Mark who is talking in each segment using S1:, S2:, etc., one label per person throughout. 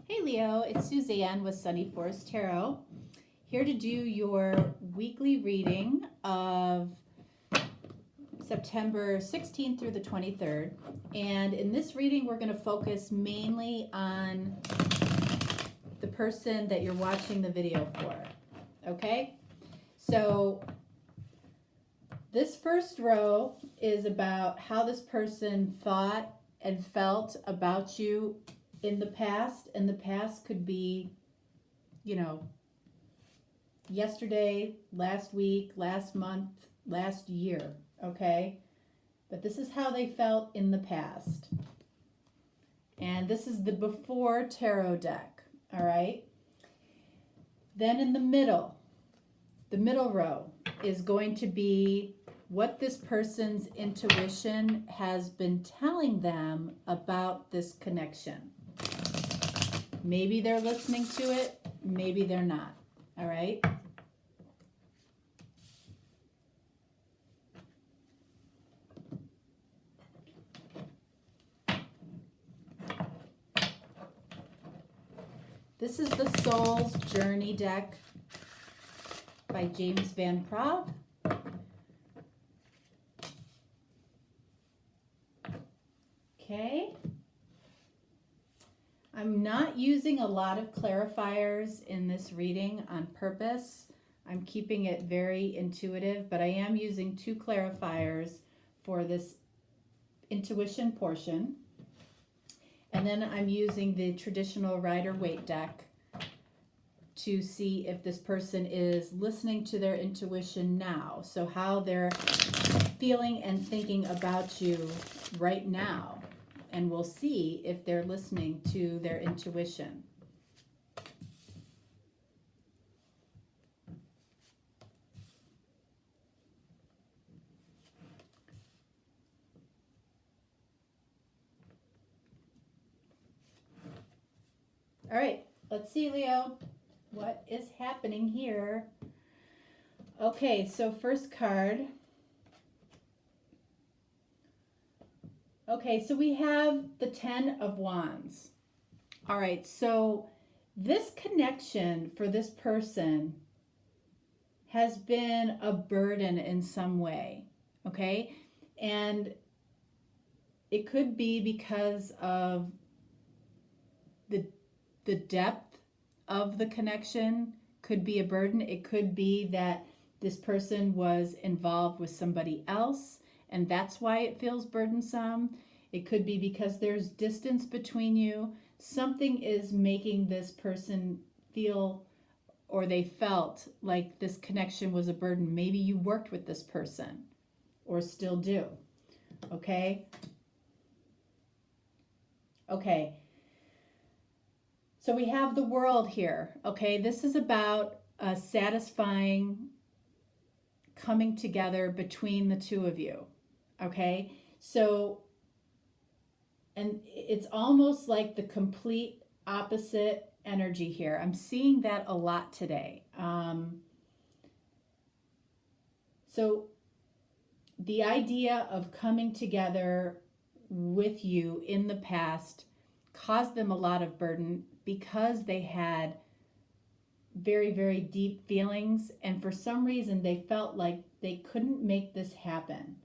S1: Hey Leo, it's Suzanne with Sunny Forest Tarot, here to do your weekly reading of September 16th through the 23rd. And in this reading, we're going to focus mainly on the person that you're watching the video for. Okay? So this first row is about how this person thought and felt about you in the past, and the past could be, yesterday, last week, last month, last year, okay? But this is how they felt in the past. And this is the before tarot deck, all right? Then in the middle row is going to be what this person's intuition has been telling them about this connection. Maybe they're listening to it, maybe they're not, all right? This is the Soul's Journey deck by James Van Praagh. Okay. I'm not using a lot of clarifiers in this reading on purpose. I'm keeping it very intuitive, but I am using 2 clarifiers for this intuition portion. And then I'm using the traditional Rider-Waite deck to see if this person is listening to their intuition now. So how they're feeling and thinking about you right now. And we'll see if they're listening to their intuition. All right, let's see, Leo, what is happening here? Okay, so first card. Okay, so we have the 10 of Wands. All right, so this connection for this person has been a burden in some way, okay? And it could be because of the depth of the connection could be a burden. It could be that this person was involved with somebody else, and that's why it feels burdensome. It could be because there's distance between you. Something is making this person feel, or they felt like this connection was a burden. Maybe you worked with this person or still do. Okay? Okay. So we have the World here. Okay? This is about a satisfying coming together between the two of you. Okay? So, and it's almost like the complete opposite energy here. I'm seeing that a lot today. So the idea of coming together with you in the past caused them a lot of burden because they had very, very deep feelings, and for some reason they felt like they couldn't make this happen.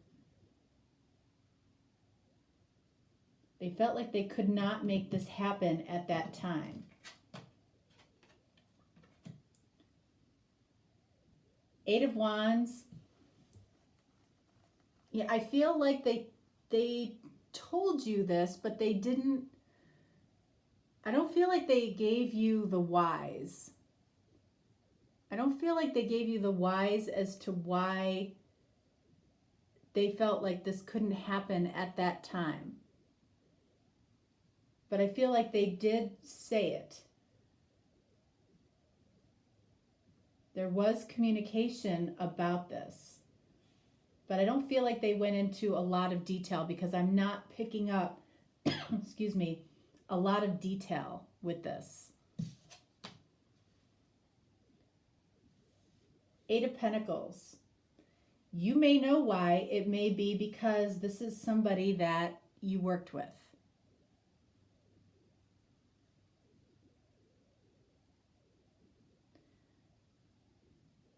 S1: They felt like they could not make this happen at that time. 8 of Wands. Yeah, I feel like they told you this, but they didn't. I don't feel like they gave you the whys. I don't feel like they gave you the whys as to why they felt like this couldn't happen at that time. But I feel like they did say it. There was communication about this. But I don't feel like they went into a lot of detail because I'm not picking up, excuse me, a lot of detail with this. 8 of Pentacles. You may know why. It may be because this is somebody that you worked with.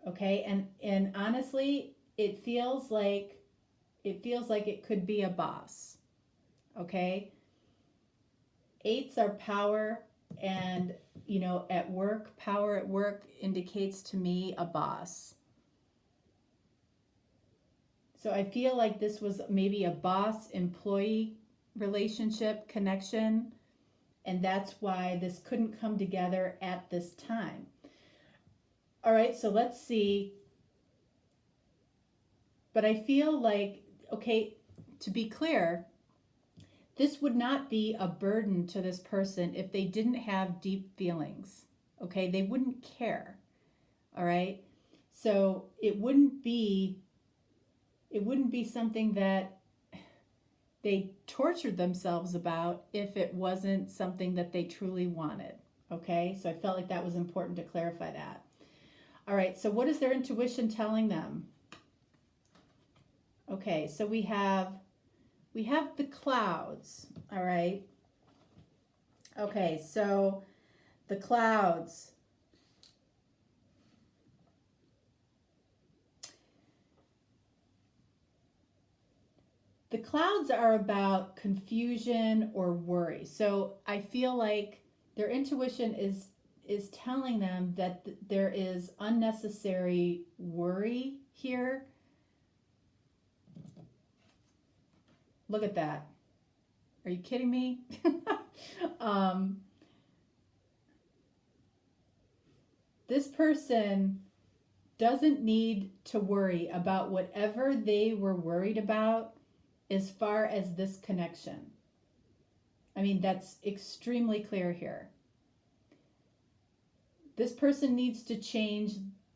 S1: Okay, and honestly, it could be a boss. Okay, eights are power, and at work, power at work indicates to me a boss. So I feel like this was maybe a boss employee relationship connection, and that's why this couldn't come together at this time. All right, so let's see. But I feel like, okay, to be clear, this would not be a burden to this person if they didn't have deep feelings. Okay, they wouldn't care. All right, so it wouldn't be something that they tortured themselves about if it wasn't something that they truly wanted. Okay, so I felt like that was important to clarify that. All right, so what is their intuition telling them? Okay, so we have the clouds. All right. Okay, so the clouds. The clouds are about confusion or worry. So I feel like their intuition is telling them that there is unnecessary worry here. Look at that. Are you kidding me? This person doesn't need to worry about whatever they were worried about as far as this connection. I mean, that's extremely clear here. This person needs to change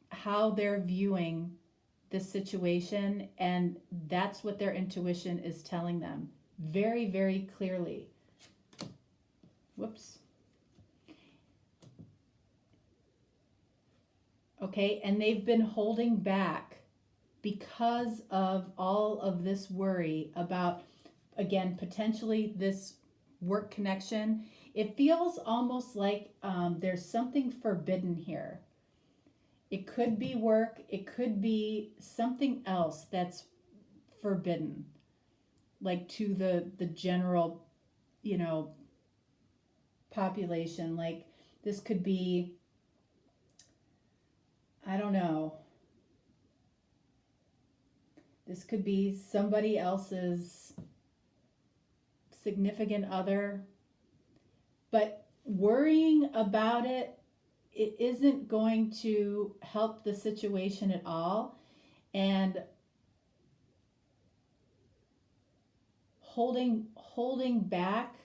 S1: how they're viewing this situation, and that's what their intuition is telling them very, very clearly. Whoops. Okay, and they've been holding back because of all of this worry about, again, potentially this work connection. It feels almost like there's something forbidden here. It could be work, it could be something else that's forbidden, like to the general, population. Like this could be, I don't know, this could be somebody else's significant other, but worrying about it isn't going to help the situation at all. And holding back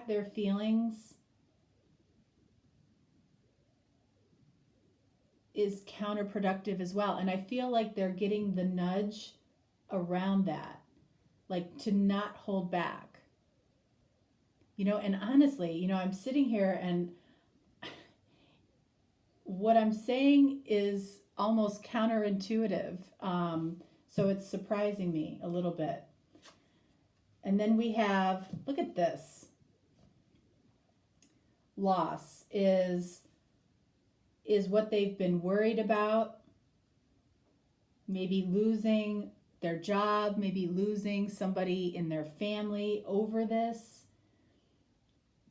S1: their feelings is counterproductive as well. And I feel like they're getting the nudge around that, like to not hold back. And honestly, I'm sitting here and what I'm saying is almost counterintuitive. So it's surprising me a little bit. And then we have, look at this. Loss is what they've been worried about. Maybe losing their job, maybe losing somebody in their family over this.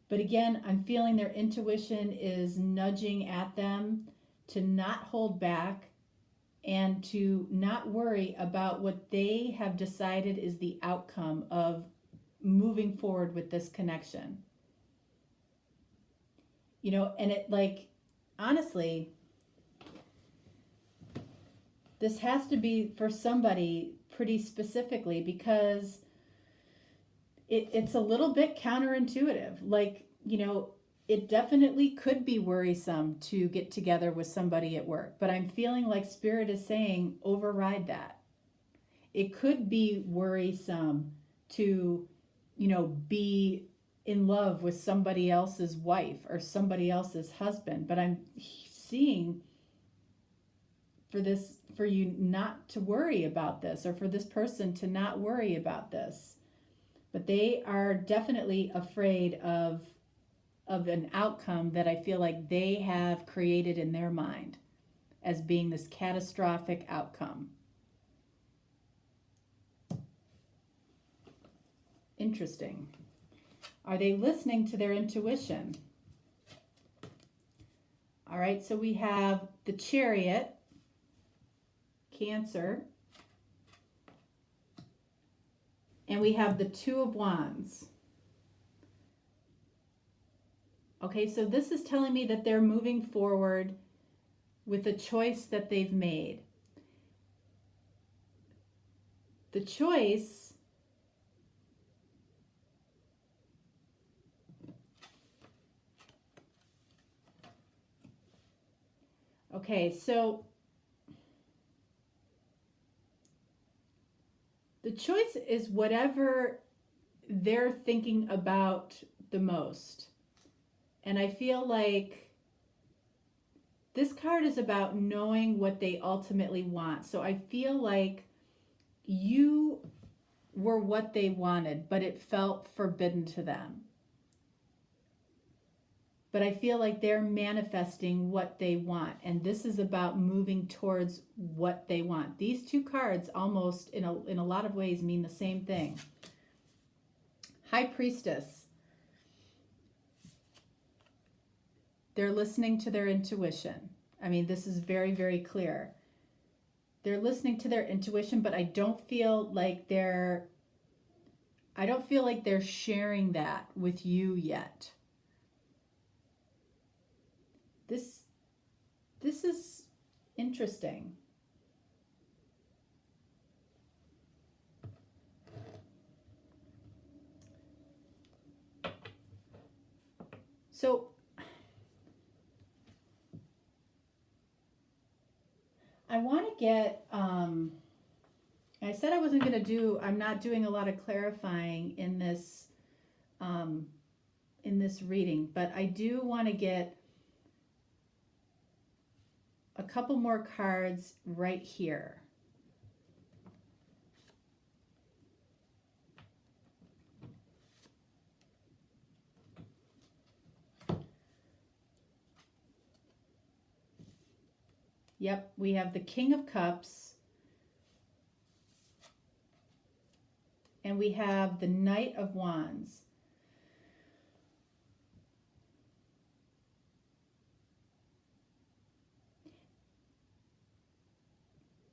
S1: But again, I'm feeling their intuition is nudging at them to not hold back and to not worry about what they have decided is the outcome of moving forward with this connection. And it, like, honestly, this has to be for somebody pretty specifically, because it's a little bit counterintuitive. Like, it definitely could be worrisome to get together with somebody at work, but I'm feeling like Spirit is saying override that. It could be worrisome to, be in love with somebody else's wife or somebody else's husband, but I'm seeing for you not to worry about this, or for this person to not worry about this. But they are definitely afraid of of an outcome that I feel like they have created in their mind as being this catastrophic outcome. Interesting. Are they listening to their intuition? All right, so we have the Chariot, Cancer, and we have the Two of Wands. Okay, so this is telling me that they're moving forward with a choice that they've made. The choice okay, so the choice is whatever they're thinking about the most. And I feel like this card is about knowing what they ultimately want. So I feel like you were what they wanted, but it felt forbidden to them. But I feel like they're manifesting what they want. And this is about moving towards what they want. These two cards almost in a lot of ways mean the same thing. High Priestess. They're listening to their intuition. I mean, this is very, very clear. They're listening to their intuition, but I don't feel like they're sharing that with you yet. This is interesting. So I want to get, I said I wasn't going to I'm not doing a lot of clarifying in this reading, but I do want to get a couple more cards right here. Yep, we have the King of Cups. And we have the Knight of Wands.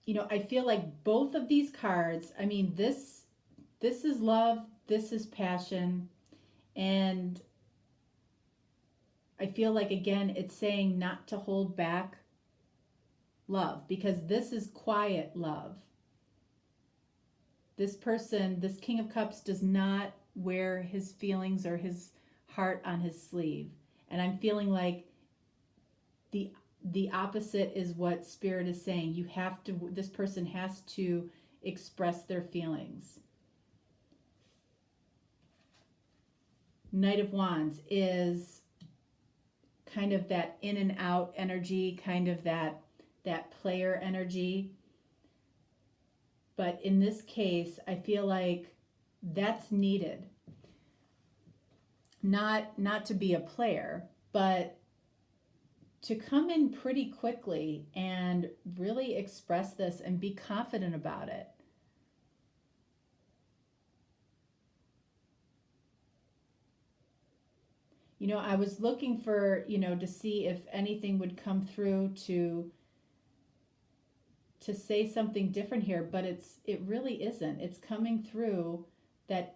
S1: You know, I feel like both of these cards, I mean, this is love, this is passion, and I feel like, again, it's saying not to hold back love, because this is quiet love. This person, this King of Cups, does not wear his feelings or his heart on his sleeve. And I'm feeling like the opposite is what Spirit is saying. This person has to express their feelings. Knight of Wands is kind of that in and out energy, kind of that player energy. But in this case, I feel like that's needed. Not to be a player, but to come in pretty quickly and really express this and be confident about it. You know, I was looking for, to see if anything would come through to say something different here, but it really isn't. It's coming through that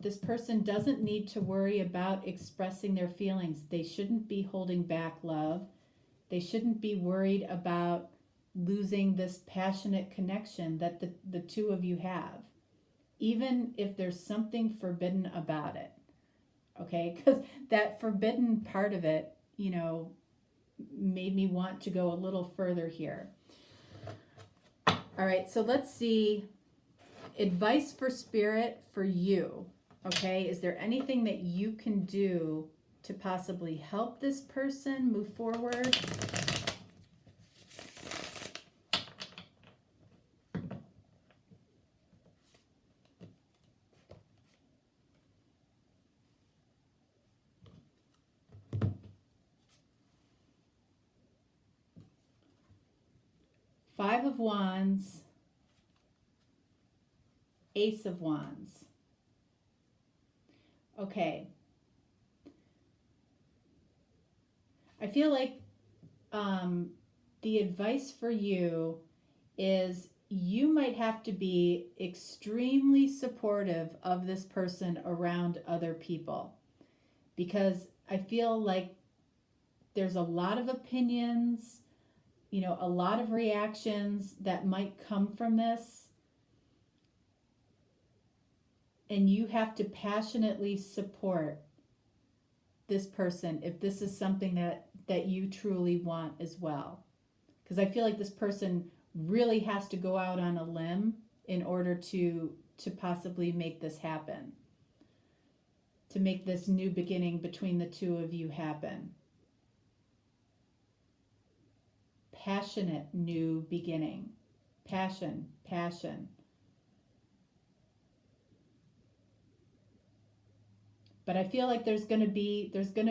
S1: this person doesn't need to worry about expressing their feelings. They shouldn't be holding back love. They shouldn't be worried about losing this passionate connection that the two of you have, even if there's something forbidden about it. Okay, because that forbidden part of it, made me want to go a little further here. All right, so let's see. Advice for Spirit for you. Okay, is there anything that you can do to possibly help this person move forward? 5 of Wands, Ace of Wands. Okay. I feel like the advice for you is you might have to be extremely supportive of this person around other people, because I feel like there's a lot of opinions, a lot of reactions that might come from this, and you have to passionately support this person if this is something that you truly want as well. Because I feel like this person really has to go out on a limb in order to possibly make this happen, to make this new beginning between the two of you happen. Passionate new beginning. Passion. But I feel like there's going to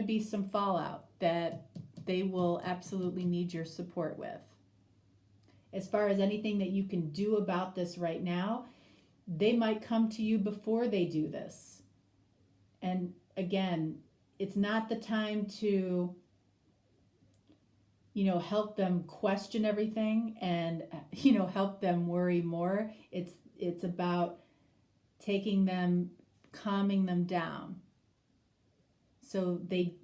S1: be some fallout that they will absolutely need your support with. As far as anything that you can do about this right now, they might come to you before they do this. And again, it's not the time to help them question everything and help them worry more. It's about taking them, calming them down, so they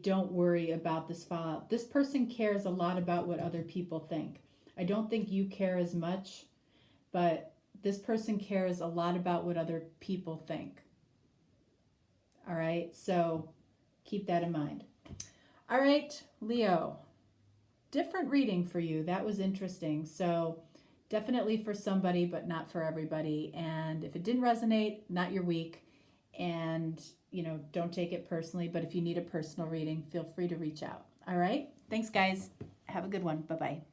S1: don't worry about this fallout. This person cares a lot about what other people think. I don't think you care as much, but this person cares a lot about what other people think. All right, so keep that in mind. All right, Leo, different reading for you. That was interesting. So definitely for somebody, but not for everybody. And if it didn't resonate, not your week. And, don't take it personally. But if you need a personal reading, feel free to reach out. All right. Thanks, guys. Have a good one. Bye-bye.